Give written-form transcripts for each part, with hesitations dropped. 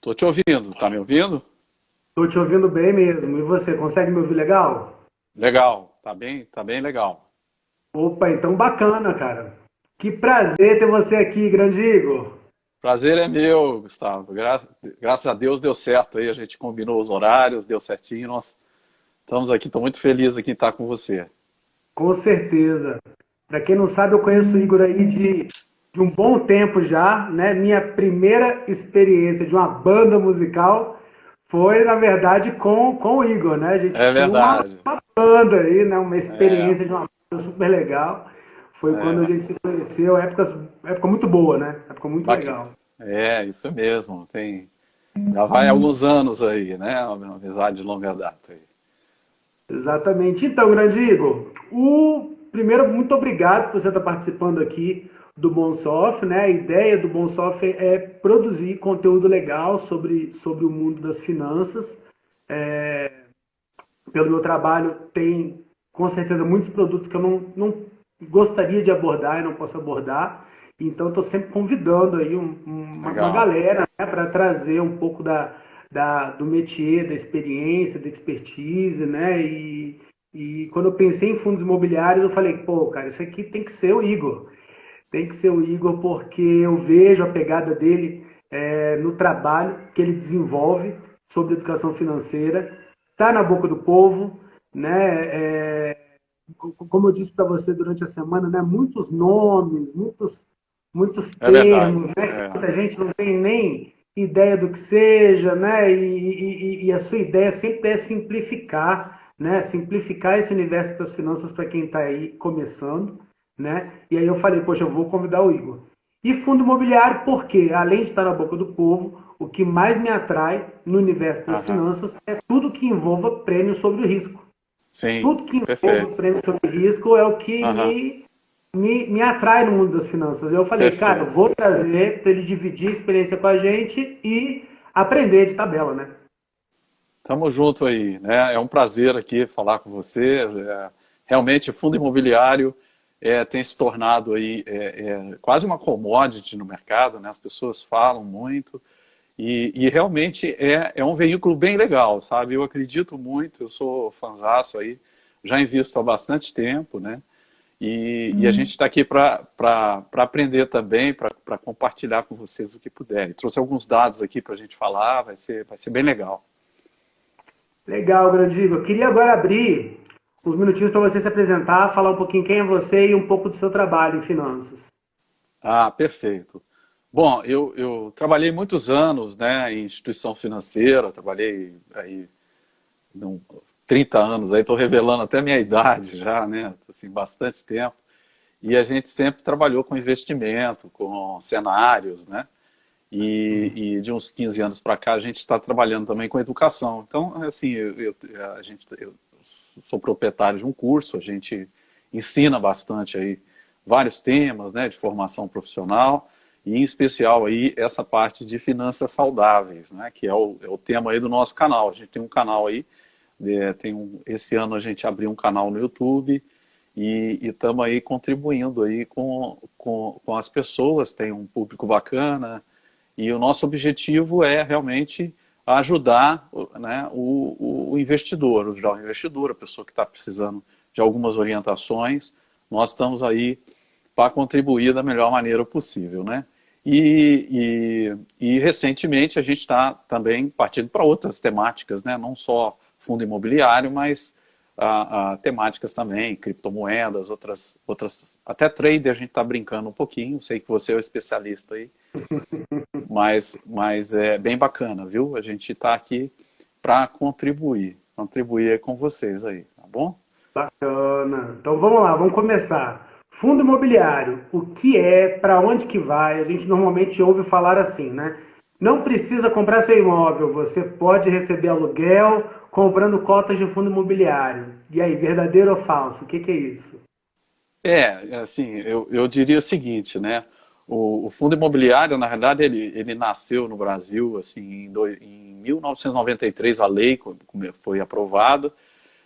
Tô te ouvindo, tá me ouvindo? Tô te ouvindo bem mesmo. E você, consegue me ouvir legal? Legal, tá bem legal. Opa, então bacana, cara. Que prazer ter você aqui, grande Igor. Prazer é meu, Gustavo. Graças a Deus deu certo aí, a gente combinou os horários, deu certinho. Nós estamos aqui, estou muito feliz aqui em estar com você. Com certeza. Para quem não sabe, eu conheço o Igor aí de um bom tempo já, né? Minha primeira experiência de uma banda musical foi, na verdade, com o Igor, né? A gente É tinha uma verdade. banda aí, né? Uma É, experiência de uma banda super legal. Foi quando a é, gente se conheceu, época muito boa, né? Época muito baque- legal. isso mesmo. Já vai alguns anos aí, né? Uma amizade de longa data aí. Exatamente. Então, grande Igor, primeiro, muito obrigado por você estar participando aqui do Bonsof, né? A ideia do Bonsof é produzir conteúdo legal sobre o mundo das finanças. Pelo meu trabalho, tem com certeza muitos produtos que eu não gostaria de abordar e não posso abordar. Então, estou sempre convidando aí uma Legal. galera, né, para trazer um pouco do métier, da experiência, da expertise, né? E quando eu pensei em fundos imobiliários, eu falei, pô, cara, isso aqui tem que ser o Igor. Tem que ser o Igor porque eu vejo a pegada dele no trabalho que ele desenvolve sobre educação financeira, está na boca do povo, né? Como eu disse para você durante a semana, né? Muitos nomes, muitos É verdade. termos, né? Que É, muita gente não tem nem ideia do que seja, né? E a sua ideia sempre é simplificar, né? Simplificar esse universo das finanças para quem está aí começando, né? E aí eu falei, poxa, eu vou convidar o Igor. E fundo imobiliário, porque além de estar na boca do povo, o que mais me atrai no universo das aham. finanças é tudo que envolva prêmio sobre o risco. Sim, Tudo que envolva perfeito. prêmio sobre risco é o que Aham, me atrai no mundo das finanças. Eu falei, cara, eu perfeito. vou trazer para ele dividir a experiência com a gente e aprender de tabela, né? Tamo junto aí, né? É um prazer aqui falar com você. Realmente, o fundo imobiliário tem se tornado aí quase uma commodity no mercado, né? As pessoas falam muito e realmente é um veículo bem legal, sabe? Eu acredito muito, eu sou fanzaço aí, já invisto há bastante tempo, né? E a gente está aqui para aprender também, para compartilhar com vocês o que puder. E trouxe alguns dados aqui para a gente falar, vai ser bem legal. Legal, Grandigo. Eu queria agora abrir uns minutinhos para você se apresentar, falar um pouquinho quem é você e um pouco do seu trabalho em finanças. Ah, perfeito. Bom, eu trabalhei muitos anos, né, em instituição financeira, trabalhei aí num, 30 anos, aí estou revelando até minha idade já, né, assim, bastante tempo. E a gente sempre trabalhou com investimento, com cenários, né, e de uns 15 anos para cá a gente está trabalhando também com educação. Então, assim, eu sou proprietário de um curso, a gente ensina bastante aí vários temas, né, de formação profissional e em especial aí essa parte de finanças saudáveis, né, que é o tema aí do nosso canal. A gente tem um canal aí, esse ano a gente abriu um canal no YouTube e estamos aí contribuindo aí com as pessoas, tem um público bacana e o nosso objetivo é realmente ajudar, né, o investidor, o jovem investidor, a pessoa que está precisando de algumas orientações. Nós estamos aí para contribuir da melhor maneira possível, né? E recentemente a gente está também partindo para outras temáticas, né? Não só fundo imobiliário, mas temáticas também, criptomoedas, outras, até trader a gente está brincando um pouquinho. Sei que você é o especialista aí, mas é bem bacana, viu? A gente está aqui para contribuir com vocês aí, tá bom? Bacana. Então vamos lá, vamos começar. Fundo imobiliário, o que é, para onde que vai? A gente normalmente ouve falar assim, né? Não precisa comprar seu imóvel, você pode receber aluguel comprando cotas de fundo imobiliário. E aí, verdadeiro ou falso? O que que é isso? Assim, eu diria o seguinte, né? O fundo imobiliário, na verdade, ele nasceu no Brasil, assim, em 1993 a lei foi aprovada,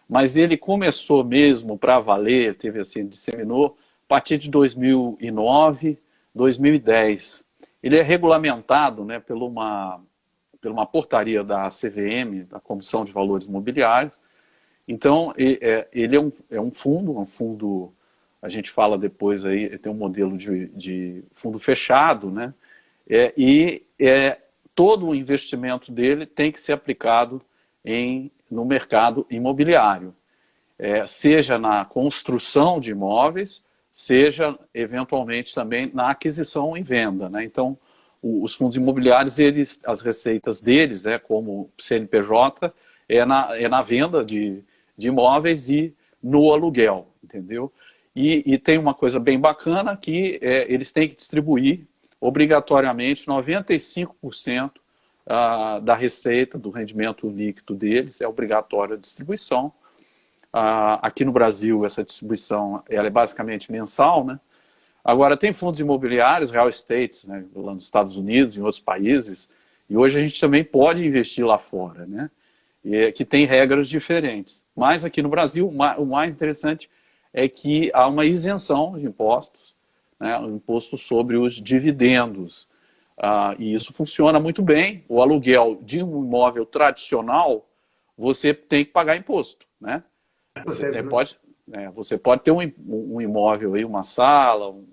mas ele começou mesmo para valer, teve assim, disseminou a partir de 2009, 2010. Ele é regulamentado, né, por uma portaria da CVM, da Comissão de Valores Mobiliários. Então, ele é um fundo, a gente fala depois aí, tem um modelo de fundo fechado, né? Todo o investimento dele tem que ser aplicado no mercado imobiliário, seja na construção de imóveis, seja eventualmente também na aquisição e venda, né? Então, os fundos imobiliários, as receitas deles, como CNPJ, na venda de imóveis e no aluguel, entendeu? E tem uma coisa bem bacana que eles têm que distribuir obrigatoriamente 95% da receita, do rendimento líquido deles, é obrigatória a distribuição. Aqui no Brasil, essa distribuição ela é basicamente mensal, né? Agora, tem fundos imobiliários, real estates, né, lá nos Estados Unidos, em outros países, e hoje a gente também pode investir lá fora, né? Que tem regras diferentes. Mas aqui no Brasil, o mais interessante é que há uma isenção de impostos, né, um imposto sobre os dividendos. E isso funciona muito bem. O aluguel de um imóvel tradicional, você tem que pagar imposto, né? Você pode ter um imóvel aí, uma sala, um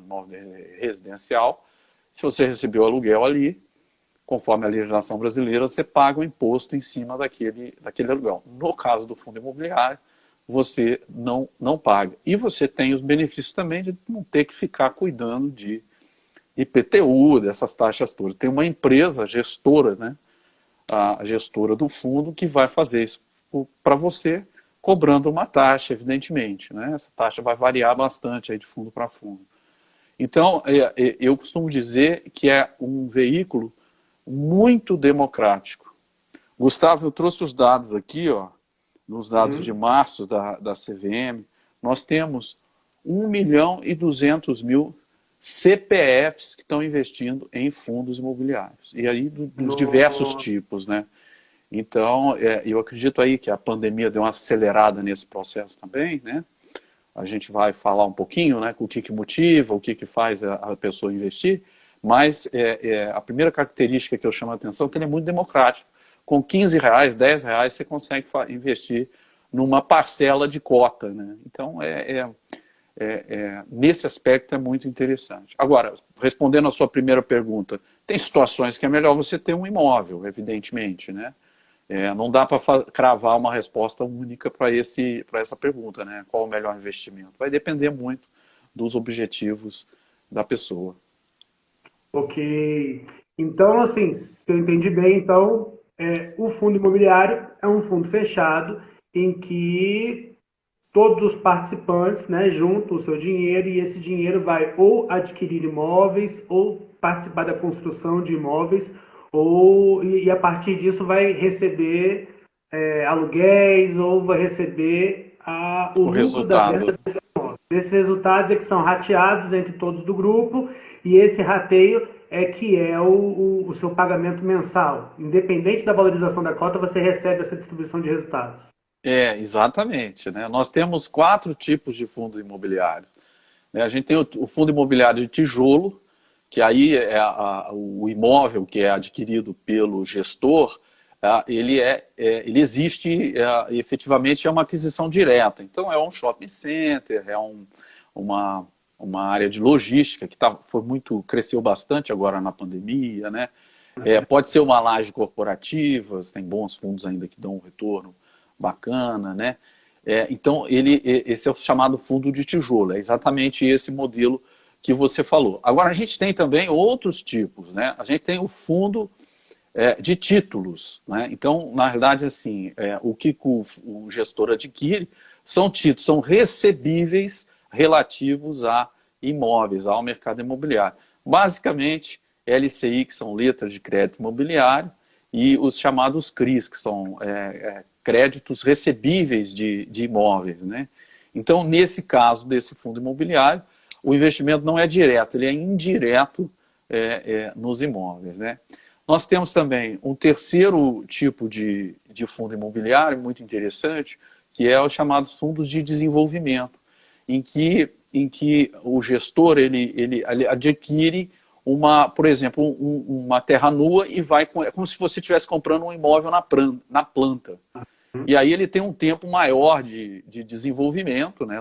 imóvel residencial. Se você recebeu aluguel ali, conforme a legislação brasileira, você paga o imposto em cima daquele aluguel. No caso do fundo imobiliário, você não paga. E você tem os benefícios também de não ter que ficar cuidando de IPTU, dessas taxas todas. Tem uma empresa gestora, né, a gestora do fundo, que vai fazer isso para você, cobrando uma taxa, evidentemente, né? Essa taxa vai variar bastante aí de fundo para fundo. Então, eu costumo dizer que é um veículo muito democrático. Gustavo, eu trouxe os dados aqui, ó, nos dados de março da CVM, nós temos 1.200.000 CPFs que estão investindo em fundos imobiliários. E aí dos diversos tipos, né? Então, eu acredito aí que a pandemia deu uma acelerada nesse processo também, né? A gente vai falar um pouquinho, né, o que motiva, o que faz a pessoa investir, mas a primeira característica que eu chamo a atenção é que ele é muito democrático. Com R$15, R$10, você consegue investir numa parcela de cota, né? Então, nesse aspecto é muito interessante. Agora, respondendo a sua primeira pergunta, tem situações que é melhor você ter um imóvel, evidentemente, né? Não dá para cravar uma resposta única para essa pergunta, né? Qual o melhor investimento? Vai depender muito dos objetivos da pessoa. Ok. Então, assim, se eu entendi bem, então, o fundo imobiliário é um fundo fechado em que todos os participantes, né, juntam o seu dinheiro e esse dinheiro vai ou adquirir imóveis ou participar da construção de imóveis e a partir disso vai receber aluguéis ou vai receber o lucro da venda desses imóveis. Esses resultados que são rateados entre todos do grupo e esse rateio que é o seu pagamento mensal. Independente da valorização da cota, você recebe essa distribuição de resultados. Exatamente, né? Nós temos 4 tipos de fundos imobiliários. A gente tem o fundo imobiliário de tijolo, que aí o imóvel que é adquirido pelo gestor, ele existe, efetivamente é uma aquisição direta. Então é um shopping center, uma área de logística que cresceu bastante agora na pandemia, né? Pode ser uma laje corporativa, tem bons fundos ainda que dão um retorno bacana, né? Então, esse é o chamado fundo de tijolo, é exatamente esse modelo que você falou. Agora, a gente tem também outros tipos, né? A gente tem o fundo de títulos, né? Então, na realidade, assim, o que o gestor adquire são títulos, são recebíveis relativos a imóveis, ao mercado imobiliário. Basicamente, LCI, que são letras de crédito imobiliário, e os chamados CRIs, que são créditos recebíveis de imóveis, né? Então, nesse caso desse fundo imobiliário, o investimento não é direto, ele é indireto nos imóveis, né? Nós temos também um terceiro tipo de fundo imobiliário muito interessante, que é os chamados fundos de desenvolvimento, em que o gestor ele adquire por exemplo, uma terra nua e é como se você estivesse comprando um imóvel na planta. E aí ele tem um tempo maior de desenvolvimento, né?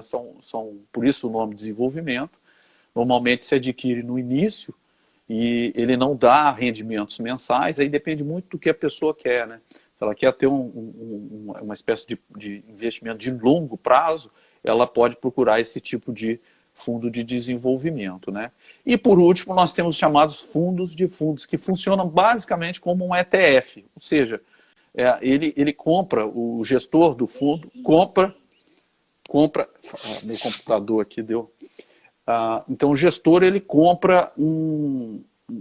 Por isso o nome desenvolvimento. Normalmente se adquire no início e ele não dá rendimentos mensais, aí depende muito do que a pessoa quer, né? Se ela quer ter uma espécie de investimento de longo prazo, ela pode procurar esse tipo de fundo de desenvolvimento, né? E por último, nós temos os chamados fundos de fundos, que funcionam basicamente como um ETF, ou seja, ele compra, o gestor do fundo compra, meu computador aqui deu, então o gestor ele compra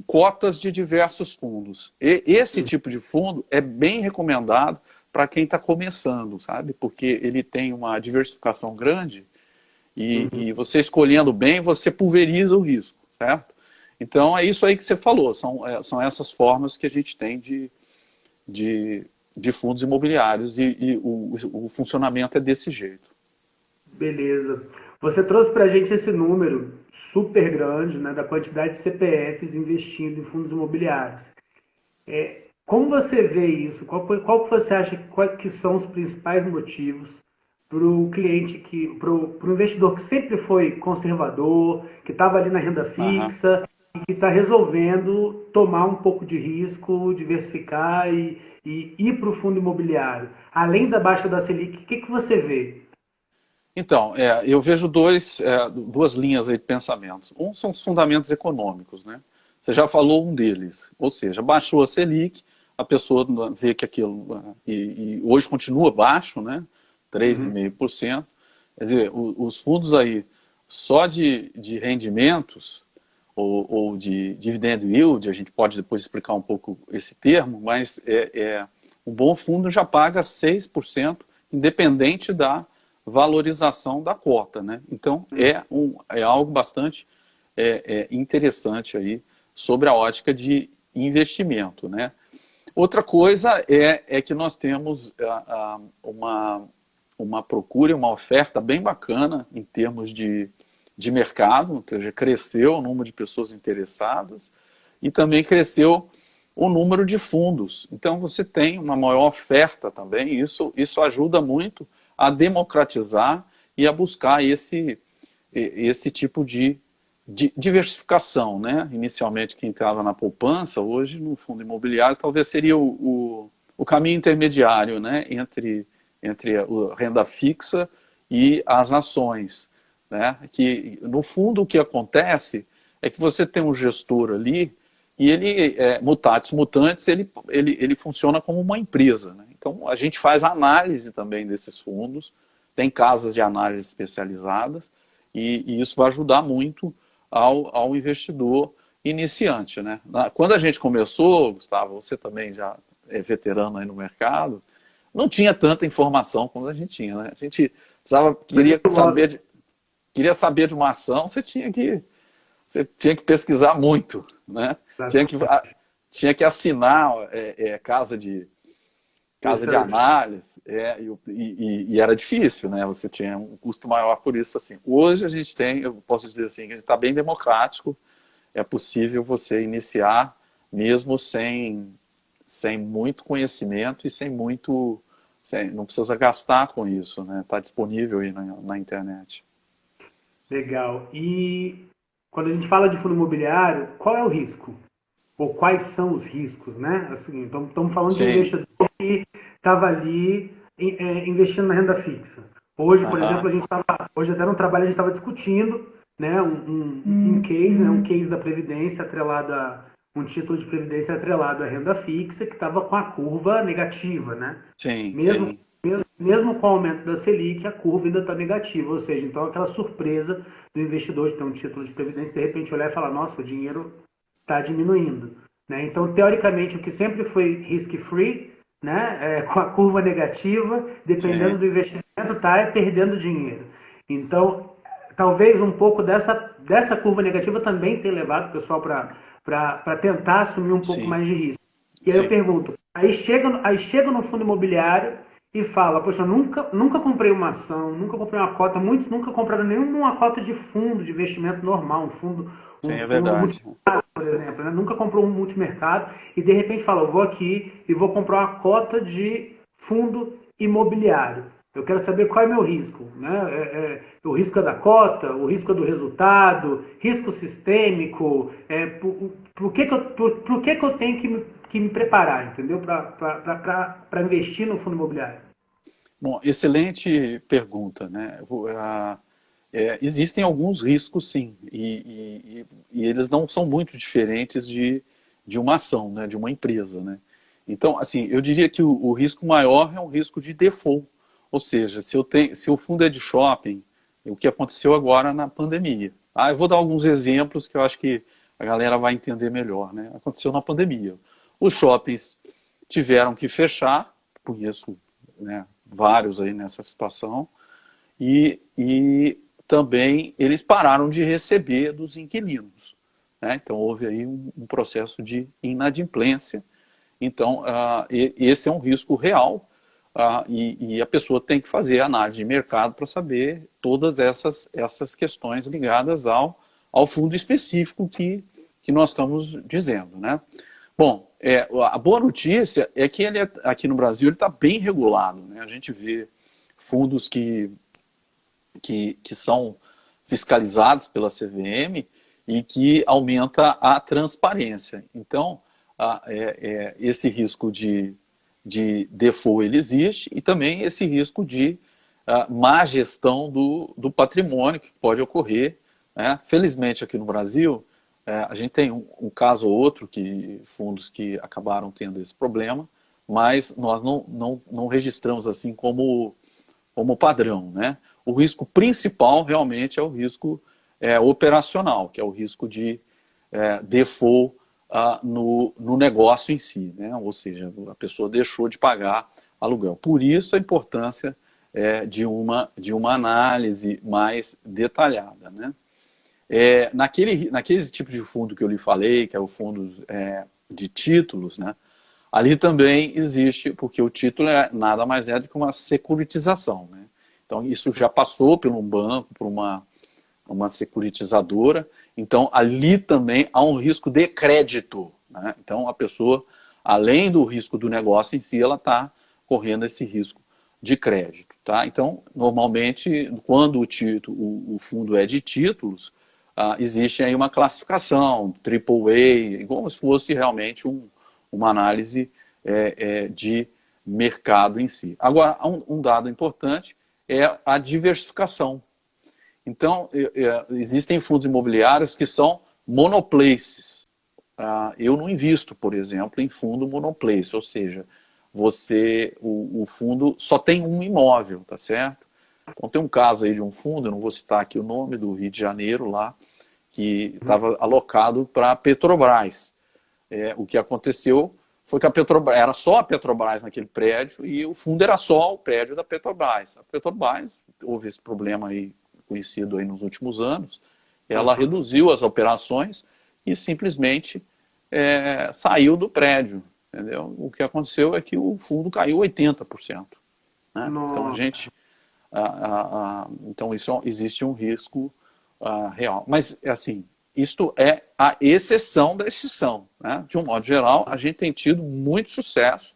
cotas de diversos fundos. E esse tipo de fundo é bem recomendado para quem está começando, sabe? Porque ele tem uma diversificação grande e você escolhendo bem, você pulveriza o risco, certo? Então é isso aí que você falou, são essas formas que a gente tem de fundos imobiliários e o funcionamento é desse jeito. Beleza. Você trouxe para a gente esse número super grande, né, da quantidade de CPFs investindo em fundos imobiliários. Como você vê isso? Qual que você acha que são os principais motivos para o cliente, para o investidor que sempre foi conservador, que estava ali na renda fixa e que está resolvendo tomar um pouco de risco, diversificar e ir para o fundo imobiliário? Além da baixa da Selic, o que você vê? Então, eu vejo duas linhas aí de pensamentos. Um são os fundamentos econômicos, né? Você já falou um deles, ou seja, baixou a Selic, a pessoa vê que aquilo, e hoje continua baixo, né? 3,5%. Quer dizer, os fundos aí, só de rendimentos, ou de dividend yield, a gente pode depois explicar um pouco esse termo, mas um bom fundo já paga 6%, independente da valorização da cota, né? Então é algo bastante interessante aí sobre a ótica de investimento, né? Outra coisa é que nós temos uma procura e uma oferta bem bacana em termos de mercado, ou seja, cresceu o número de pessoas interessadas e também cresceu o número de fundos. Então você tem uma maior oferta também, isso ajuda muito a democratizar e a buscar esse tipo de diversificação, né? Inicialmente quem estava na poupança, hoje no fundo imobiliário talvez seria o caminho intermediário, né? entre a renda fixa e as ações, né? Que no fundo o que acontece é que você tem um gestor ali e ele, mutatis mutandis, ele funciona como uma empresa, né? Então a gente faz análise também desses fundos, tem casas de análise especializadas e isso vai ajudar muito ao investidor iniciante, né? Quando a gente começou, Gustavo, você também já é veterano aí no mercado, não tinha tanta informação como a gente tinha, né? A gente queria saber de uma ação, você tinha que pesquisar muito, né? Tinha que assinar casa de análise, e era difícil, né? Você tinha um custo maior por isso. Assim. Hoje a gente eu posso dizer assim, que a gente está bem democrático, é possível você iniciar mesmo sem muito conhecimento e não precisa gastar com isso, né? Está disponível aí na internet. Legal. E quando a gente fala de fundo imobiliário, qual é o risco? Ou quais são os riscos, né? Assim, então, estamos falando de um investidor que estava ali investindo na renda fixa. Hoje, por exemplo, hoje até no trabalho a gente estava discutindo, né, um case, né, um case da Previdência um título de Previdência atrelado à renda fixa que estava com a curva negativa, né? Sim, Mesmo com o aumento da Selic, a curva ainda está negativa, ou seja, então aquela surpresa do investidor de ter um título de Previdência, de repente olhar e falar, nossa, o dinheiro está diminuindo. Né? Então, teoricamente, o que sempre foi risk-free, né? Com a curva negativa, dependendo do investimento, está perdendo dinheiro. Então, talvez um pouco dessa curva negativa também tenha levado o pessoal para tentar assumir um pouco mais de risco. E aí eu pergunto, aí chega no fundo imobiliário e fala, poxa, eu nunca comprei uma ação, nunca comprei uma cota, muitos nunca compraram nenhuma cota de fundo de investimento normal, Sim, um é fundo verdade. multimercado, por exemplo, né? Nunca comprou um multimercado e de repente fala, eu vou aqui e vou comprar uma cota de fundo imobiliário. Eu quero saber qual é meu risco, né? O risco é da cota, o risco é do resultado, risco sistêmico, por que eu tenho que me preparar, entendeu? Para investir no fundo imobiliário. Bom, excelente pergunta, né? Existem alguns riscos, sim, e eles não são muito diferentes de uma ação, né? De uma empresa, né? Então, assim, eu diria que o risco maior é um risco de default, ou seja, se o fundo é de shopping, o que aconteceu agora na pandemia. Eu vou dar alguns exemplos que eu acho que a galera vai entender melhor, né? Aconteceu na pandemia. Os shoppings tiveram que fechar, conheço, né, vários aí nessa situação, e também eles pararam de receber dos inquilinos, né? Então houve aí um processo de inadimplência. Então esse é um risco real, e a pessoa tem que fazer análise de mercado para saber todas essas questões ligadas ao fundo específico que nós estamos dizendo, né? Bom, a boa notícia é que aqui no Brasil ele está bem regulado, né? A gente vê fundos que são fiscalizados pela CVM e que aumenta a transparência. Então, esse risco de default ele existe, e também esse risco de má gestão do patrimônio que pode ocorrer, né? Felizmente aqui no Brasil, a gente tem um caso ou outro, fundos que acabaram tendo esse problema, mas nós não registramos assim como padrão, né? O risco principal realmente é o risco operacional, que é o risco de default no negócio em si, né? Ou seja, a pessoa deixou de pagar aluguel. Por isso a importância de uma análise mais detalhada, né? Naquele tipo de fundo que eu lhe falei, que é o fundo de títulos, né? Ali também existe, porque o título nada mais é do que uma securitização, né? Então isso já passou por um banco, por uma securitizadora, então ali também há um risco de crédito, né? Então a pessoa, além do risco do negócio em si, ela está correndo esse risco de crédito, tá? Então, normalmente, quando o fundo é de títulos, existe aí uma classificação, AAA, como se fosse realmente uma análise de mercado em si. Agora, um dado importante é a diversificação. Então, existem fundos imobiliários que são monoplaces. Eu não invisto, por exemplo, em fundo monoplace, ou seja, o fundo só tem um imóvel, tá certo? Então tem um caso aí de um fundo, eu não vou citar aqui o nome, do Rio de Janeiro lá, que estava alocado para a Petrobras. O que aconteceu foi que a Petrobras, era só a Petrobras naquele prédio e o fundo era só o prédio da Petrobras. A Petrobras, houve esse problema aí conhecido aí nos últimos anos, ela reduziu as operações e simplesmente saiu do prédio, entendeu? O que aconteceu é que o fundo caiu 80%. Né? Então então existe um risco real. Mas, assim, isto é a exceção da exceção, né? De um modo geral, a gente tem tido muito sucesso.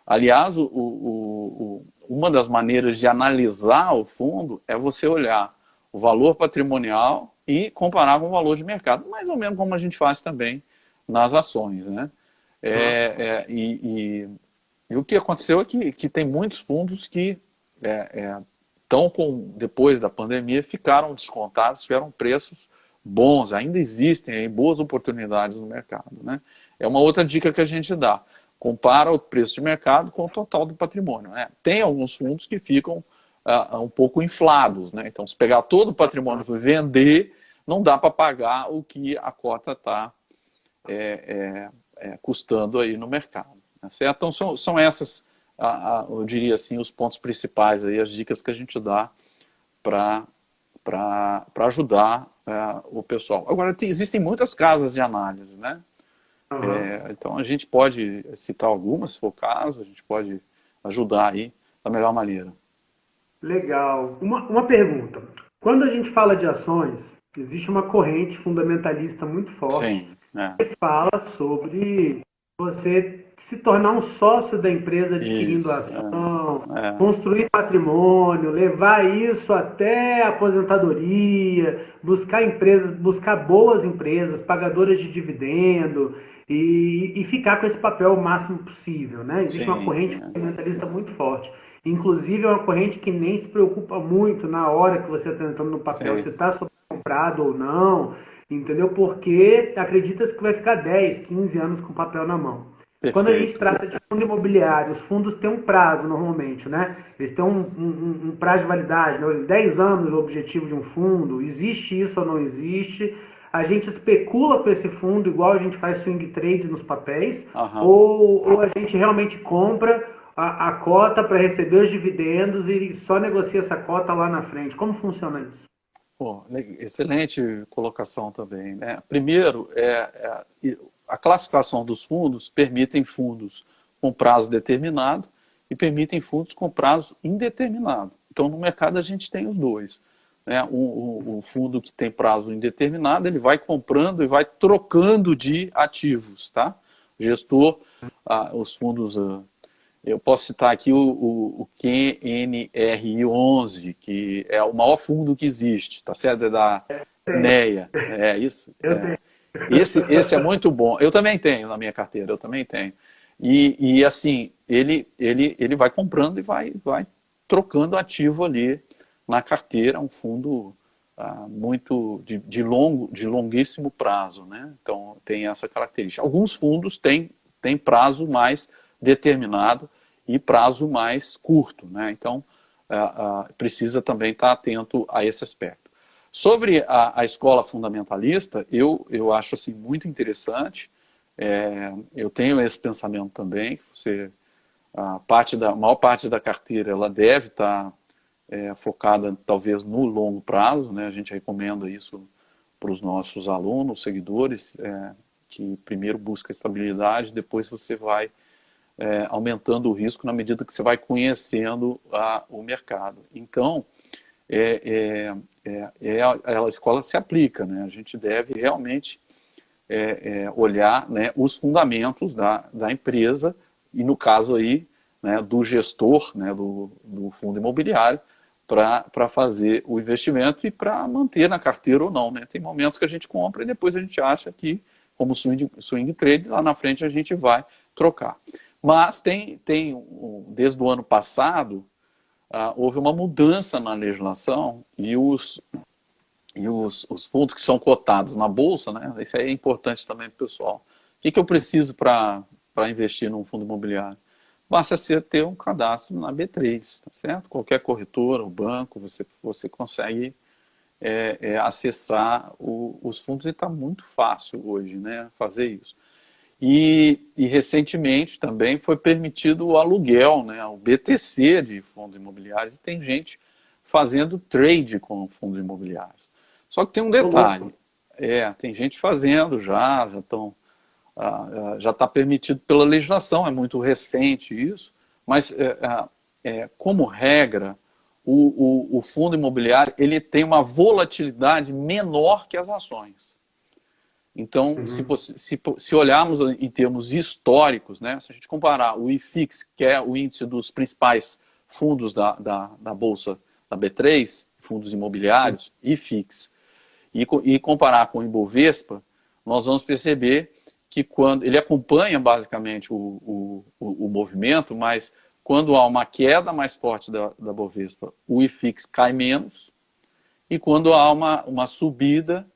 Aliás, uma das maneiras de analisar o fundo é você olhar o valor patrimonial e comparar com o valor de mercado, mais ou menos como a gente faz também nas ações, né? E o que aconteceu é que tem muitos fundos que depois da pandemia, ficaram descontados, tiveram preços bons, ainda existem aí boas oportunidades no mercado, né? É uma outra dica que a gente dá. Compara o preço de mercado com o total do patrimônio, né? Tem alguns fundos que ficam um pouco inflados, né? Então, se pegar todo o patrimônio e vender, não dá para pagar o que a cota está custando aí no mercado. Né? Certo? Então, são essas, eu diria assim, os pontos principais, aí, as dicas que a gente dá para ajudar o pessoal. Agora, existem muitas casas de análise, né? Então a gente pode citar algumas, se for o caso, a gente pode ajudar aí da melhor maneira. Legal. Uma pergunta. Quando a gente fala de ações, existe uma corrente fundamentalista muito forte Sim, é. que fala sobre você se tornar um sócio da empresa adquirindo a Isso, ação, é, construir patrimônio, levar isso até a aposentadoria, buscar empresas, buscar boas empresas, pagadoras de dividendo e ficar com esse papel o máximo possível, né? Existe uma sim, corrente é. fundamentalista muito forte. Inclusive, é uma corrente que nem se preocupa muito na hora que você está entrando no papel, se Sim, está comprado ou não, entendeu? Porque acredita-se que vai ficar 10, 15 anos com o papel na mão. Quando a gente perfeito. trata de fundo imobiliário, os fundos têm um prazo normalmente, né? Eles têm um prazo de validade, né? 10 anos o objetivo de um fundo, existe isso ou não existe? A gente especula com esse fundo igual a gente faz swing trade nos papéis, Aham. ou a gente realmente compra a cota para receber os dividendos e só negocia essa cota lá na frente? Como funciona isso? Pô, excelente colocação também, né? Primeiro, a classificação dos fundos permitem fundos com prazo determinado e permitem fundos com prazo indeterminado. Então, no mercado a gente tem os dois, né? O fundo que tem prazo indeterminado, ele vai comprando e vai trocando de ativos, tá? O gestor, os fundos eu posso citar aqui o QNRI11, que é o maior fundo que existe, tá certo? É da NEA, é isso? Eu tenho. Esse é muito bom. Eu também tenho na minha carteira, eu também tenho. E assim, ele vai comprando e vai trocando ativo ali na carteira, um fundo muito de longuíssimo prazo, né? Então tem essa característica. Alguns fundos têm prazo mais determinado e prazo mais curto, né? Então precisa também estar atento a esse aspecto. Sobre a escola fundamentalista, eu acho assim, muito interessante. Eu tenho esse pensamento também. A maior parte da carteira ela deve estar focada talvez no longo prazo, né? A gente recomenda isso para os nossos alunos, seguidores, que primeiro busca estabilidade, depois você vai aumentando o risco na medida que você vai conhecendo o mercado. Então, a escola se aplica, né? A gente deve realmente olhar, né, os fundamentos da empresa e, no caso aí, né, do gestor, né, do fundo imobiliário, para fazer o investimento e para manter na carteira ou não, né? Tem momentos que a gente compra e depois a gente acha que, como swing trade, lá na frente a gente vai trocar. Mas desde o ano passado, houve uma mudança na legislação e os fundos que são cotados na Bolsa, né? Isso aí é importante também para o pessoal. O que eu preciso para investir num fundo imobiliário? Basta ter um cadastro na B3, tá certo? Qualquer corretora, o banco, você consegue acessar os fundos e está muito fácil hoje, né? Fazer isso. E recentemente também foi permitido o aluguel, né? O BTC de fundos imobiliários, e tem gente fazendo trade com fundos imobiliários. Só que tem um Ô, louco. detalhe, tem gente fazendo já está permitido pela legislação, é muito recente isso, mas como regra, o fundo imobiliário ele tem uma volatilidade menor que as ações. Então, Uhum. se olharmos em termos históricos, né, se a gente comparar o IFIX, que é o índice dos principais fundos da Bolsa da B3, fundos imobiliários, IFIX, e comparar com o Ibovespa, nós vamos perceber que quando ele acompanha basicamente o movimento, mas quando há uma queda mais forte da Bovespa, o IFIX cai menos, e quando há uma subida,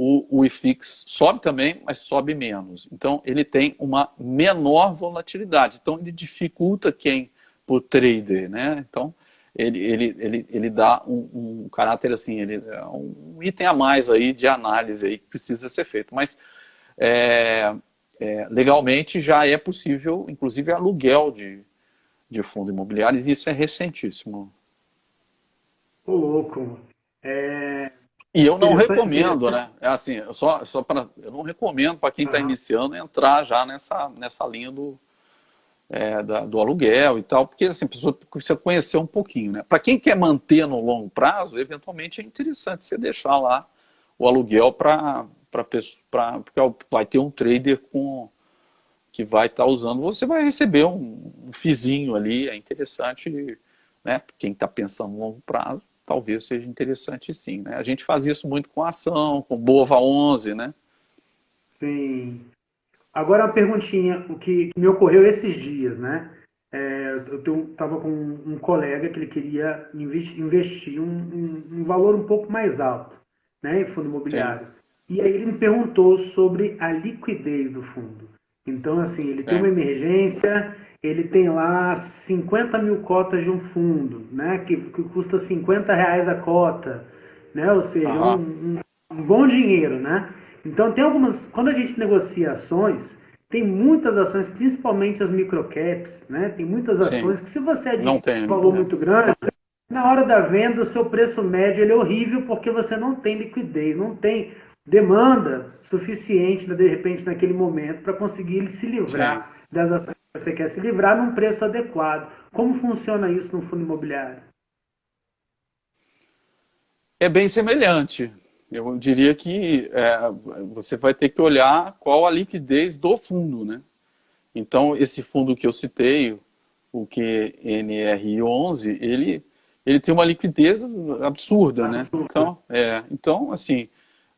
o IFIX sobe também, mas sobe menos. Então, ele tem uma menor volatilidade. Então, ele dificulta quem, por trader, né? Então, ele dá um caráter assim, ele é um item a mais aí de análise aí que precisa ser feito. Mas, legalmente, já é possível, inclusive, aluguel de fundo imobiliário, e isso é recentíssimo. Ô, louco. É E eu não interessante, recomendo, interessante. né? É assim, eu não recomendo para quem está Aham. iniciando entrar já nessa linha do aluguel e tal, porque assim, a pessoa precisa conhecer um pouquinho, né? Para quem quer manter no longo prazo, eventualmente é interessante você deixar lá o aluguel porque vai ter um trader que vai estar usando, você vai receber um fizinho ali, é interessante, né? Quem está pensando no longo prazo, talvez seja interessante sim, né? A gente faz isso muito com ação, com Bova 11, né? Sim. Agora uma perguntinha, o que me ocorreu esses dias, né? Eu estava com um colega que ele queria investir um valor um pouco mais alto, né, em fundo Sim, imobiliário. E aí ele me perguntou sobre a liquidez do fundo. Então, assim, ele tem uma sim. emergência, ele tem lá 50 mil cotas de um fundo, né, que custa R$ 50 a cota, né, ou seja, Aham, um bom dinheiro, né? Então, tem algumas, quando a gente negocia ações, tem muitas ações, principalmente as microcaps, né? Tem muitas sim. ações que se você Não adquire um tem, valor muito grande, na hora da venda o seu preço médio ele é horrível porque você não tem liquidez, não tem demanda suficiente, de repente, naquele momento, para conseguir se sim. livrar das ações que você quer se livrar num preço adequado. Como funciona isso no fundo imobiliário? É bem semelhante. Eu diria que você vai ter que olhar qual a liquidez do fundo, né? Então, esse fundo que eu citei, o QNR11, ele tem uma liquidez absurda, né? Absurdo. Então, assim,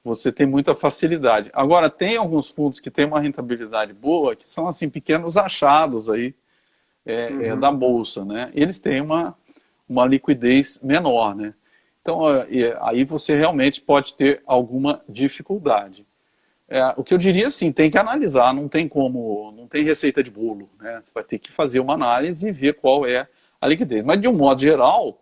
você tem muita facilidade. Agora, tem alguns fundos que têm uma rentabilidade boa, que são, assim, pequenos achados aí da Uhum. bolsa, né? Eles têm uma liquidez menor, né? Então, aí você realmente pode ter alguma dificuldade. O que eu diria assim, tem que analisar, não tem como, não tem receita de bolo, né? Você vai ter que fazer uma análise e ver qual é a liquidez. Mas de um modo geral,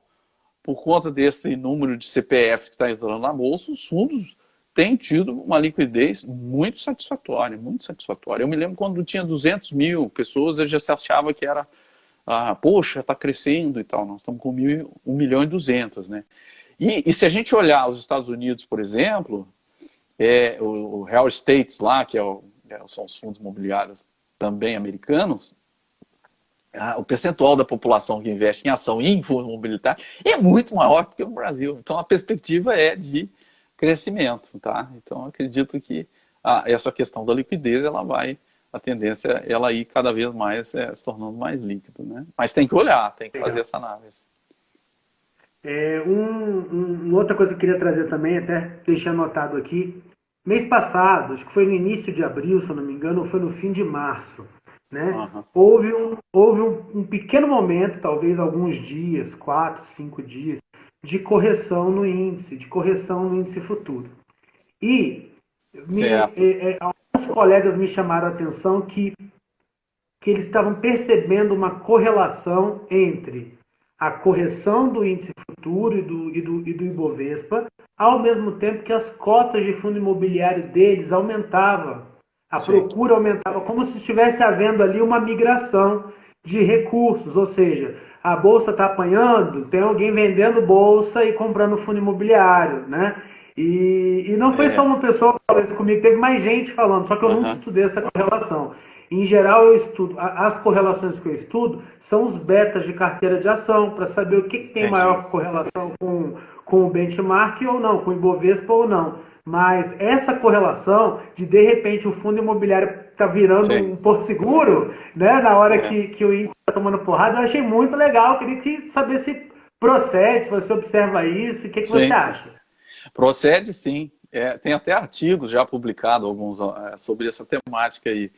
por conta desse número de CPFs que está entrando na bolsa, os fundos têm tido uma liquidez muito satisfatória, muito satisfatória. Eu me lembro quando tinha 200 mil pessoas, eu já se achava que era, poxa, está crescendo e tal. Nós estamos com 1 milhão e 200, né? E se a gente olhar os Estados Unidos, por exemplo, o Real Estates lá, são os fundos imobiliários também americanos, o percentual da população que investe em ação e em fundo imobiliário é muito maior do que no Brasil. Então a perspectiva é de crescimento, tá? Então acredito que essa questão da liquidez a tendência é ela ir cada vez mais se tornando mais líquido, né? Mas tem que olhar, tem que fazer Legal. essa análise. Uma outra coisa que eu queria trazer também, até deixar anotado aqui, mês passado, acho que foi no início de abril, se eu não me engano, ou foi no fim de março, né? Uhum. Houve um pequeno momento, talvez alguns dias, 4, 5 dias, de correção no índice, de correção no índice futuro. E Certo. alguns colegas me chamaram a atenção que eles estavam percebendo uma correlação entre a correção do índice futuro e do Ibovespa, ao mesmo tempo que as cotas de fundo imobiliário deles aumentavam, a Sim. procura aumentava, como se estivesse havendo ali uma migração de recursos, ou seja, a bolsa está apanhando, tem alguém vendendo bolsa e comprando fundo imobiliário, né? E não foi só É. uma pessoa que falou isso comigo, teve mais gente falando, só que eu nunca Uhum. estudei essa correlação. Em geral, eu estudo, as correlações que eu estudo são os betas de carteira de ação, para saber o que tem Entendi. maior correlação com o benchmark ou não, com o Ibovespa ou não. Mas essa correlação de repente, o fundo imobiliário está virando Sim. um porto seguro, né, na hora É. que o índice está tomando porrada, eu achei muito legal. Eu queria saber se procede, se você observa isso, o que você Sim, sim. acha? Procede sim. Tem até artigos já publicados alguns sobre essa temática aí.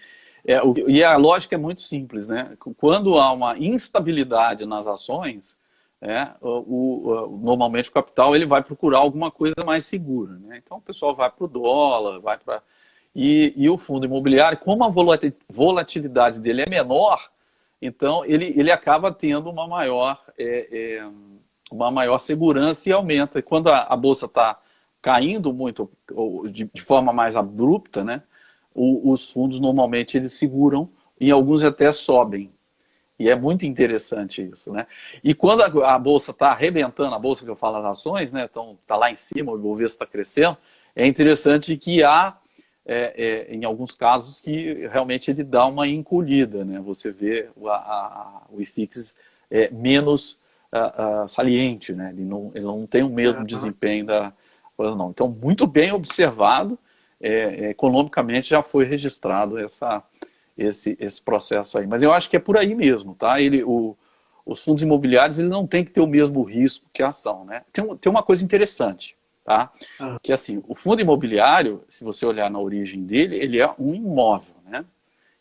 E a lógica é muito simples, né? Quando há uma instabilidade nas ações, normalmente o capital ele vai procurar alguma coisa mais segura, né? Então o pessoal vai para o dólar, vai para e o fundo imobiliário, como a volatilidade dele é menor, então ele acaba tendo uma maior segurança e aumenta. E quando a bolsa está caindo muito, ou de forma mais abrupta, né, os fundos normalmente eles seguram e alguns até sobem. E é muito interessante isso, né? E quando a bolsa está arrebentando, a bolsa que eu falo as ações, né, está lá em cima, o Ibovespa está crescendo, é interessante que há em alguns casos que realmente ele dá uma encolhida, né? Você vê o IFIX menos saliente, né? Ele não tem o mesmo desempenho da coisa, não. Então, muito bem observado, economicamente já foi registrado esse processo aí. Mas eu acho que é por aí mesmo, tá? Os fundos imobiliários ele não tem que ter o mesmo risco que a ação, né? Tem uma coisa interessante, tá? Que assim, o fundo imobiliário, se você olhar na origem dele, ele é um imóvel, né?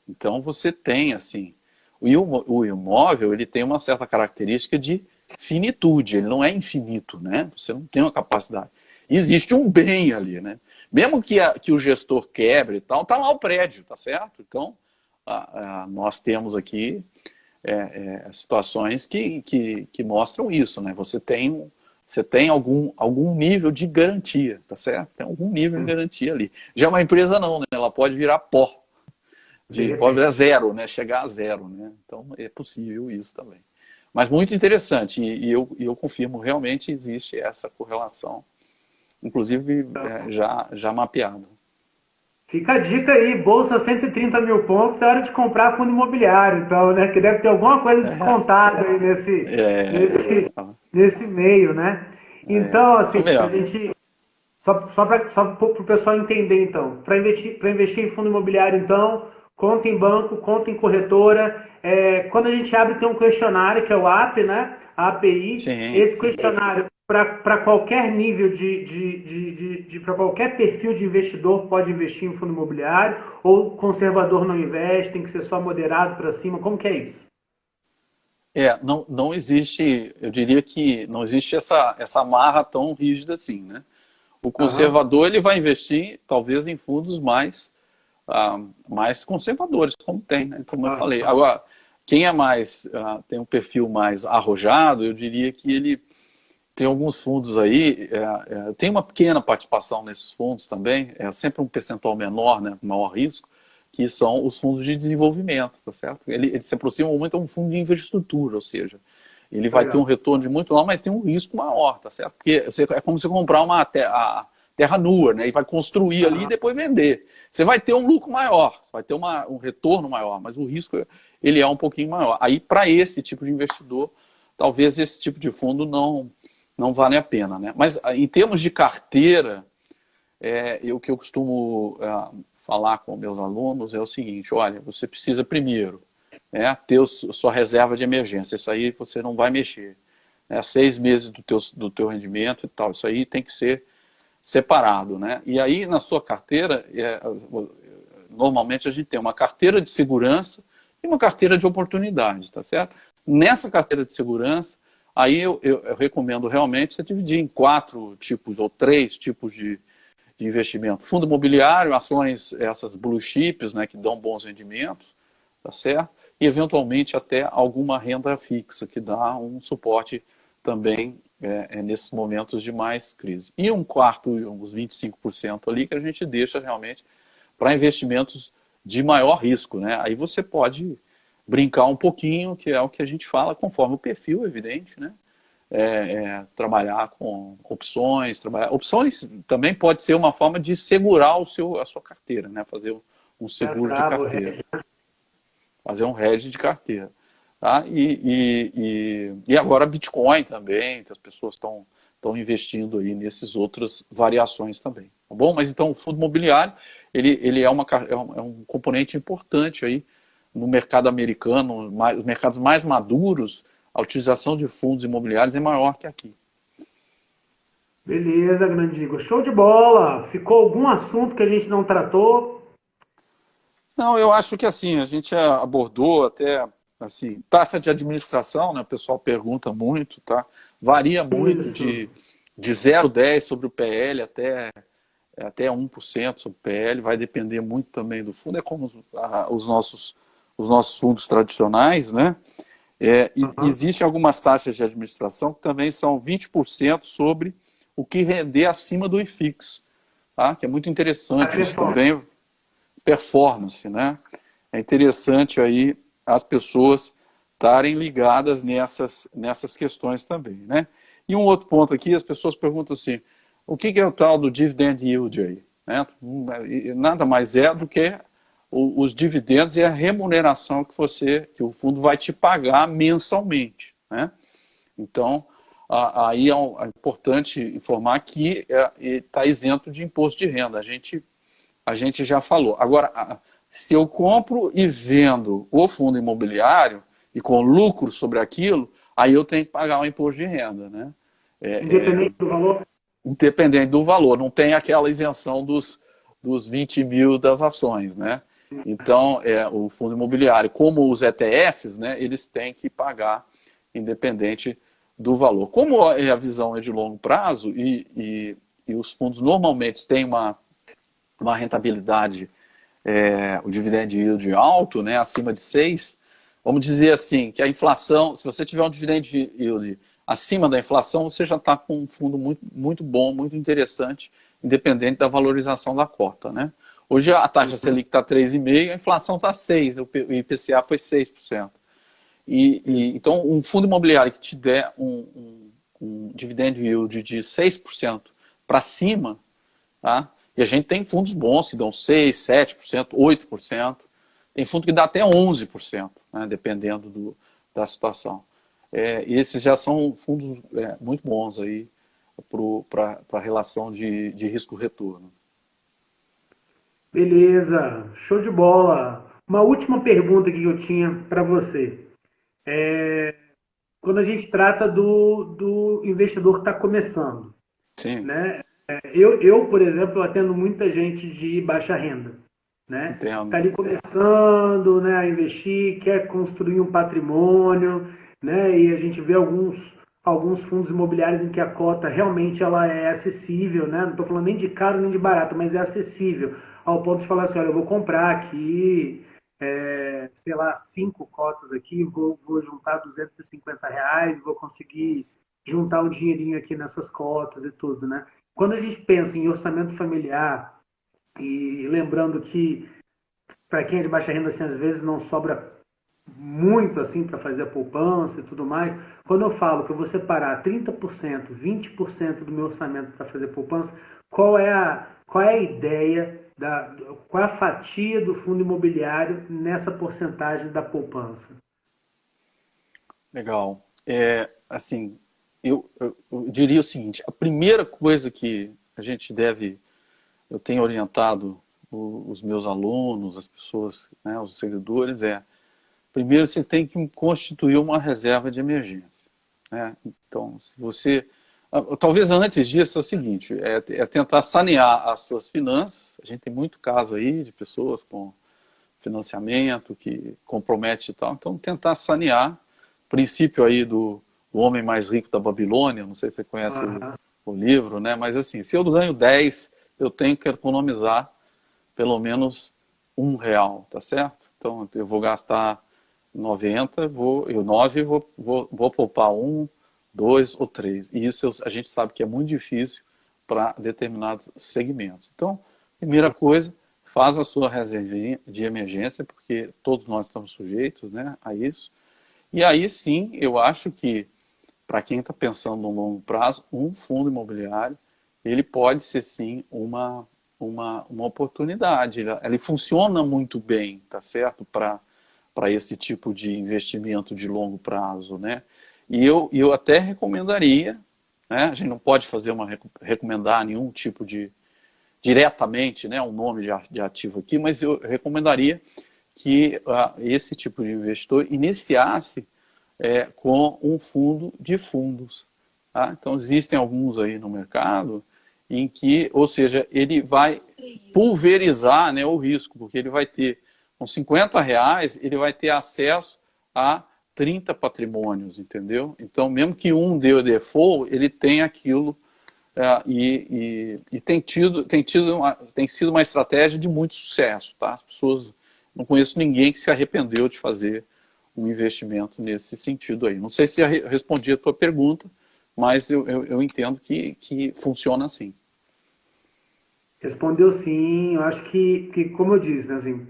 Então você tem assim, o imóvel ele tem uma certa característica de finitude, ele não é infinito, né? Você não tem uma capacidade. Existe um bem ali, né? Mesmo que o gestor quebre e tal, tá lá o prédio, tá certo? Então nós temos aqui situações que mostram isso, né? Você tem algum nível de garantia, tá certo? Tem algum nível de garantia ali. Já uma empresa não, né? Ela pode virar pó, pode virar zero, né? Chegar a zero, né? Então é possível isso também. Mas muito interessante, e eu confirmo, realmente existe essa correlação, inclusive já mapeada. Fica a dica aí, bolsa 130 mil pontos, é hora de comprar fundo imobiliário, então, né? Que deve ter alguma coisa descontada aí nesse meio, né? Então, Isso assim, a mesmo. gente. Só para o pessoal entender, então. Para investir em fundo imobiliário, então, conta em banco, conta em corretora. Quando a gente abre, tem um questionário, que é o AP, né? A API. Sim, Esse sim. questionário, para qualquer nível para qualquer perfil de investidor, pode investir em fundo imobiliário, ou conservador não investe, tem que ser só moderado para cima. Como que é isso? Não existe, eu diria que não existe essa amarra tão rígida assim, né? O Aham. conservador ele vai investir talvez em fundos mais conservadores, como tem, né? Como eu falei. Aham. Agora, quem tem um perfil mais arrojado, eu diria que ele tem alguns fundos aí, tem uma pequena participação nesses fundos também, é sempre um percentual menor, né, maior risco, que são os fundos de desenvolvimento, tá certo? Ele se aproxima muito a um fundo de infraestrutura, ou seja, ele vai ter um Legal. retorno de muito maior, mas tem um risco maior, tá certo? Porque é como você comprar uma terra nua, né, e vai construir ali e Aham. depois vender. Você vai ter um lucro maior, vai ter um retorno maior, mas o risco ele é um pouquinho maior. Aí, para esse tipo de investidor, talvez esse tipo de fundo não vale a pena, né? Mas em termos de carteira, o que eu costumo falar com meus alunos é o seguinte: olha, você precisa primeiro ter sua reserva de emergência. Isso aí você não vai mexer. 6 meses do teu rendimento e tal. Isso aí tem que ser separado, né? E aí na sua carteira, normalmente a gente tem uma carteira de segurança e uma carteira de oportunidade, tá certo? Nessa carteira de segurança, aí eu recomendo realmente você dividir em 4 tipos ou 3 tipos de investimento. Fundo imobiliário, ações, essas blue chips, né, que dão bons rendimentos, tá certo? E eventualmente até alguma renda fixa, que dá um suporte também nesses momentos de mais crise. E um quarto, uns 25% ali, que a gente deixa realmente para investimentos de maior risco, né? Aí você pode brincar um pouquinho, que é o que a gente fala, conforme o perfil, evidente, né? Trabalhar com opções, opções também pode ser uma forma de segurar a sua carteira, né? Fazer um seguro de Bravo, carteira, fazer um hedge de carteira, tá? E agora Bitcoin também, que as pessoas estão investindo aí nessas outras variações também, tá bom? Mas então o fundo imobiliário ele é um componente importante aí no mercado americano, os mercados mais maduros, a utilização de fundos imobiliários é maior que aqui. Beleza, grande Igor. Show de bola. Ficou algum assunto que a gente não tratou? Não, eu acho que assim, a gente abordou até assim, taxa de administração, né? O pessoal pergunta muito, tá? Varia muito Isso. de 0,10 sobre o PL até 1% sobre o PL, vai depender muito também do fundo, é como os nossos fundos tradicionais, né? E Aham. existem algumas taxas de administração que também são 20% sobre o que render acima do IFIX, tá? Que é muito A interessante isso performance. também, performance, né? É interessante aí as pessoas estarem ligadas nessas questões também, né? E um outro ponto aqui, as pessoas perguntam assim, o que é o tal do dividend yield aí? né? E nada mais é do que os dividendos e a remuneração que o fundo vai te pagar mensalmente, né? Então, aí é importante informar que está isento de imposto de renda. A gente já falou. Agora, se eu compro e vendo o fundo imobiliário e com lucro sobre aquilo, aí eu tenho que pagar o imposto de renda, né? Independente do valor? Independente do valor, não tem aquela isenção dos 20 mil das ações, né? Então, o fundo imobiliário, como os ETFs, né, eles têm que pagar independente do valor. Como a visão é de longo prazo e os fundos normalmente têm uma rentabilidade, o dividend yield alto, né, acima de 6, vamos dizer assim, que a inflação, se você tiver um dividend yield acima da inflação, você já está com um fundo muito, muito bom, muito interessante, independente da valorização da cota, né? Hoje a taxa Selic está 3,5%, a inflação está 6%, o IPCA foi 6%. Então, um fundo imobiliário que te der um dividend yield de 6% para cima, tá? E a gente tem fundos bons que dão 6%, 7%, 8%. Tem fundo que dá até 11%, né, dependendo da situação. Esses já são fundos muito bons aí para a relação de risco-retorno. Beleza, show de bola. Uma última pergunta que eu tinha para você. Quando a gente trata do investidor que está começando, Sim, né? Eu, por exemplo, atendo muita gente de baixa renda, né? Está entendo. ali começando, né, a investir, quer construir um patrimônio, né? E a gente vê alguns fundos imobiliários em que a cota realmente ela é acessível, né? Não estou falando nem de caro nem de barato, mas é acessível ao ponto de falar assim, olha, eu vou comprar aqui, sei lá, 5 cotas aqui, vou juntar R$ 250, vou conseguir juntar um dinheirinho aqui nessas cotas e tudo, né? Quando a gente pensa em orçamento familiar, e lembrando que para quem é de baixa renda, assim, às vezes não sobra muito assim para fazer a poupança e tudo mais. Quando eu falo que eu vou separar 30%, 20% do meu orçamento para fazer poupança, qual é a ideia, qual é a fatia do fundo imobiliário nessa porcentagem da poupança? Legal. Assim, eu diria o seguinte, a primeira coisa que a gente eu tenho orientado os meus alunos, as pessoas, né, os seguidores, primeiro você tem que constituir uma reserva de emergência, né? Então, se você... Talvez antes disso é o seguinte, tentar sanear as suas finanças. A gente tem muito caso aí de pessoas com financiamento que compromete e tal. Então, tentar sanear. Princípio aí do homem mais rico da Babilônia, não sei se você conhece Aham. o livro, né? Mas assim, se eu ganho 10, eu tenho que economizar pelo menos R$ 1, tá certo? Então, eu vou gastar 90, eu 9, vou poupar 1, 2 ou 3. E isso a gente sabe que é muito difícil para determinados segmentos. Então, primeira coisa, faz a sua reserva de emergência, porque todos nós estamos sujeitos, né, a isso. E aí sim, eu acho que para quem está pensando no longo prazo, um fundo imobiliário, ele pode ser sim uma oportunidade. Ele funciona muito bem, tá certo? Para esse tipo de investimento de longo prazo, né? E eu até recomendaria, né? A gente não pode recomendar nenhum tipo diretamente, né, um nome de ativo aqui, mas eu recomendaria que esse tipo de investidor iniciasse com um fundo de fundos. Tá? Então, existem alguns aí no mercado em que, ou seja, ele vai pulverizar, né, o risco, porque ele vai ter, com R$ 50, ele vai ter acesso a 30 patrimônios, entendeu? Então, mesmo que um dê default, ele tem aquilo e tem sido uma estratégia de muito sucesso, tá? As pessoas, não conheço ninguém que se arrependeu de fazer um investimento nesse sentido aí. Não sei se respondi a tua pergunta, mas eu entendo que funciona assim. Respondeu sim, eu acho que como eu disse, né, assim,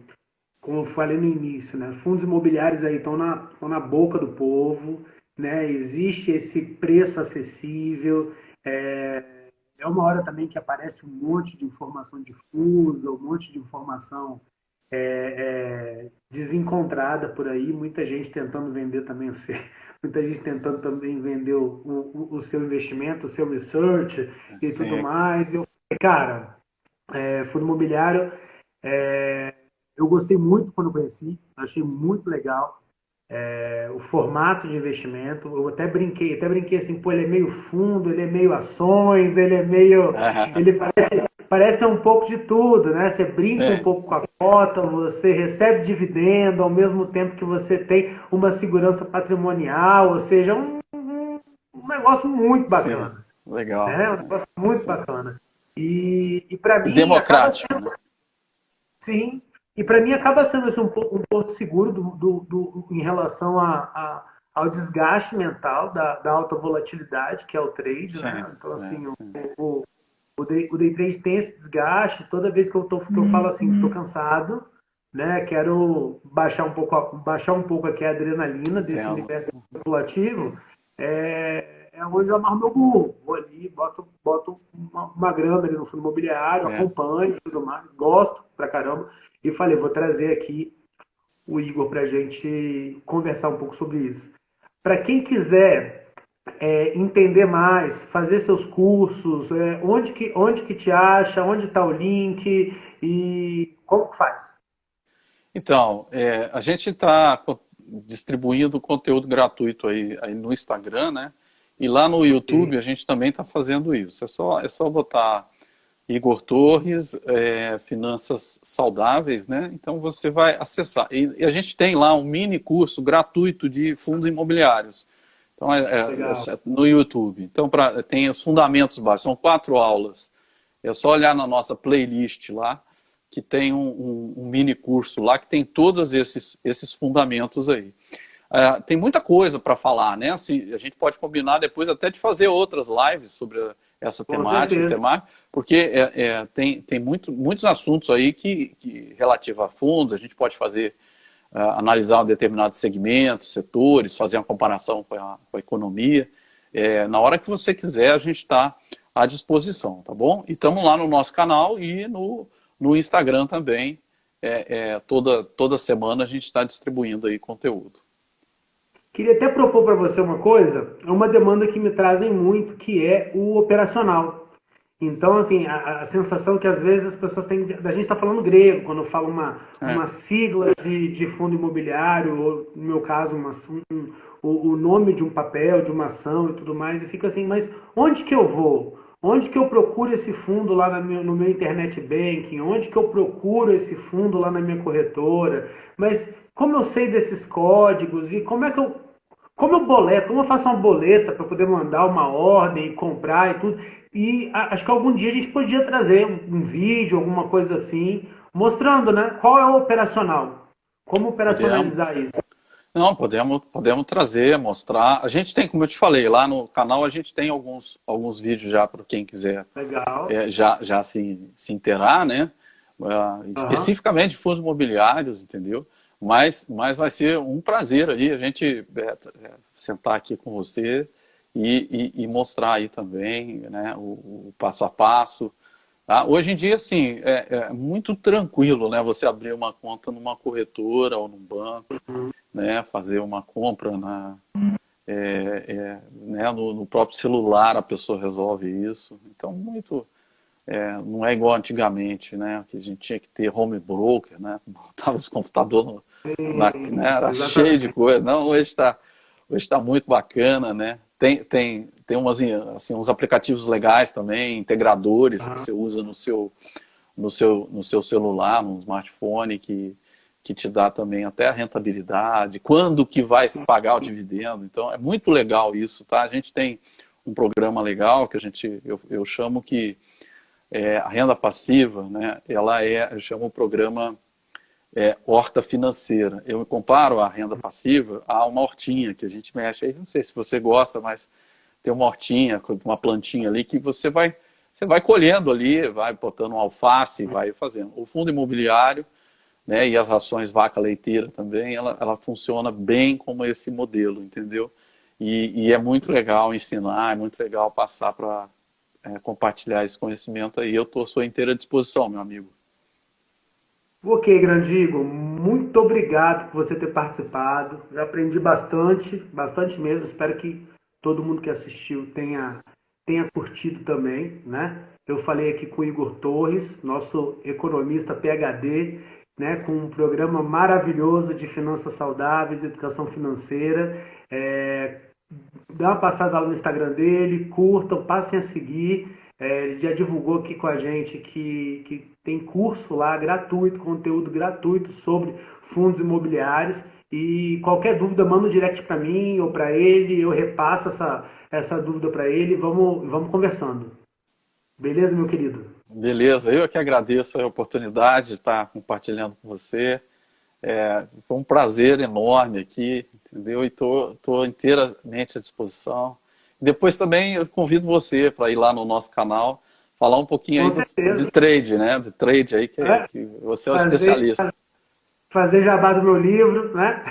como eu falei no início, né, fundos imobiliários aí estão na boca do povo, né, existe esse preço acessível, é uma hora também que aparece um monte de informação difusa, um monte de informação desencontrada por aí, muita gente tentando vender também muita gente tentando também vender o seu investimento, o seu research e tudo Sim. mais. Eu, cara, fundo imobiliário, eu gostei muito quando conheci, achei muito legal. O formato de investimento, eu até brinquei assim, pô, ele é meio fundo, ele é meio ações, ele é meio, ele parece um pouco de tudo, né? Você brinca um É, pouco com a cota, você recebe dividendo, ao mesmo tempo que você tem uma segurança patrimonial, ou seja, um negócio muito sim, bacana, legal. né? Um negócio muito Sim. bacana. E para E mim acaba democrático, sendo, né? sim, e para mim acaba sendo assim, um porto seguro em relação ao desgaste mental da alta volatilidade, que é o trade, Sim, né? Então, assim, sim. o day trade tem esse desgaste. Toda vez que eu falo assim, estou cansado, né? Quero baixar um pouco aqui a adrenalina desse Entendo. universo especulativo. É onde eu amarro meu burro. Vou ali, boto uma grana ali no fundo imobiliário, É. acompanho e tudo mais. Gosto pra caramba. E falei, vou trazer aqui o Igor para a gente conversar um pouco sobre isso. Para quem quiser entender mais, fazer seus cursos, onde que te acha, onde está o link e como que faz? Então, a gente está distribuindo conteúdo gratuito aí no Instagram, né? E lá no YouTube a gente também está fazendo isso. É só botar Igor Torres, Finanças Saudáveis, né? Então você vai acessar. E a gente tem lá um mini curso gratuito de fundos imobiliários. Então Legal. no YouTube. Então tem os fundamentos básicos, são 4 aulas. É só olhar na nossa playlist lá, que tem um mini curso lá que tem todos esses fundamentos aí. Tem muita coisa para falar, né? Assim, a gente pode combinar depois até de fazer outras lives sobre essa Com temática, certeza. porque tem muitos assuntos aí que relativo a fundos, a gente pode fazer, analisar um determinados segmentos, setores, fazer uma comparação com a economia. Na hora que você quiser, a gente está à disposição, tá bom? E estamos lá no nosso canal e no Instagram também. Toda semana a gente está distribuindo aí conteúdo. Queria até propor para você uma coisa, é uma demanda que me trazem muito, que é o operacional. Então, assim, a sensação que às vezes as pessoas têm. A gente está falando grego, quando fala É, uma sigla de fundo imobiliário, ou no meu caso, o nome de um papel, de uma ação e tudo mais, e fica assim, mas onde que eu vou? Onde que eu procuro esse fundo lá no meu internet banking? Onde que eu procuro esse fundo lá na minha corretora? Mas como eu sei desses códigos e como eu boleto, como eu faço uma boleta para poder mandar uma ordem e comprar e tudo. E acho que algum dia a gente podia trazer um vídeo, alguma coisa assim, mostrando, né, qual é o operacional, como podemos. operacionalizar isso. Não, podemos trazer, mostrar. A gente tem, como eu te falei, lá no canal a gente tem alguns vídeos já para quem quiser Legal. já se inteirar, né? Aham. Especificamente de fundos imobiliários, entendeu? Mas vai ser um prazer aí a gente sentar aqui com você e mostrar aí também, né, o passo a passo. Tá? Hoje em dia, assim, é muito tranquilo, né? Você abrir uma conta numa corretora ou num banco, né? Fazer uma compra né? No próprio celular a pessoa resolve isso. Então, não é igual antigamente, né? Que a gente tinha que ter home broker, né? Botava os computadores né? Era cheio de Exatamente. coisa. Não, hoje tá muito bacana, né? Tem assim, uns aplicativos legais também, integradores que Aham. você usa no seu celular, no smartphone, que te dá também até a rentabilidade, quando que vai pagar o dividendo. Então, é muito legal isso, tá? A gente tem um programa legal que eu chamo que a renda passiva, né? Eu chamo o programa horta financeira. Eu me comparo a renda passiva a uma hortinha que a gente mexe. Aí, não sei se você gosta, mas tem uma hortinha, uma plantinha ali que você vai colhendo ali, vai botando um alface, vai fazendo. O fundo imobiliário, né, e as ações vaca leiteira também, ela funciona bem como esse modelo, entendeu? E é muito legal ensinar, é muito legal passar compartilhar esse conhecimento aí. Eu estou à sua inteira disposição, meu amigo. Ok, grande Igor, muito obrigado por você ter participado. Já aprendi bastante, bastante mesmo. Espero que todo mundo que assistiu tenha curtido também, né? Eu falei aqui com o Igor Torres, nosso economista PhD, né, com um programa maravilhoso de finanças saudáveis, educação financeira. Dá uma passada lá no Instagram dele, curtam, passem a seguir. Ele já divulgou aqui com a gente que tem curso lá gratuito, conteúdo gratuito sobre fundos imobiliários. E qualquer dúvida, manda um direct para mim ou para ele, eu repasso essa dúvida para ele e vamos conversando. Beleza, meu querido? Beleza, eu que agradeço a oportunidade de estar compartilhando com você. Foi um prazer enorme aqui, entendeu? E estou inteiramente à disposição. Depois também eu convido você para ir lá no nosso canal, falar um pouquinho Com aí de certeza. trade, né? De trade aí, É, que você é o fazer, especialista. fazer jabá do meu livro, né?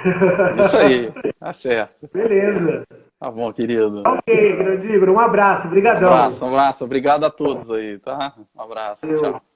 Isso aí, tá certo. Beleza. Tá bom, querido. Ok, grande Igor, um abraço, brigadão. Um abraço. Obrigado a todos aí, tá? Um abraço, tchau. Valeu.